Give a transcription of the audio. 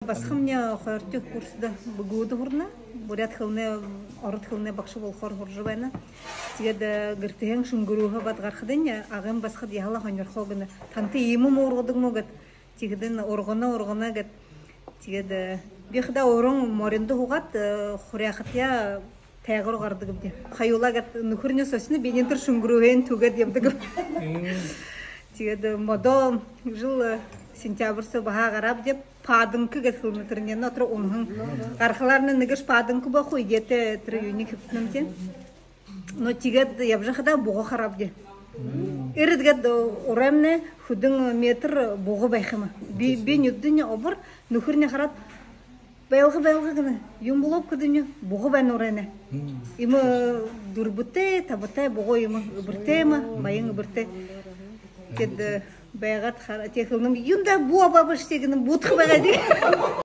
басхымня хойртук курсда бугуду хурна. Бурят хылны, орыт хылны бакшы бол хор хуржубайна. Тигеде гыртыгын шунгуруга батгархыдын, агым басхыд яла хонер хогыны. Танты иму моргодук могат. Тигеден оргона гет. Тигеде бихда орон моринду хугат хуряхтя тайгыр гардыгым де. Хаюла гет нухурны сосны бенентер шунгуруген тугат демдигим. Тигеде модо жыл сентябрьсы баха гарап деп падынкы гет хылмытрынен отыр онһын архаларны нигеш падынкы ба хуй дете трюни кыптнымте. Но тигет ябжахда буга харап де. Ирит гет урамне худын метр буга байхыма. Би нүддүнө обыр нухурны харап белгы гына юм булып кыдыны буга бен урене. Имы дурбуте табытай буга имы биртема байын бирте. Кед байгат хара техылным юнда буа бабыш тегин бутхы багады.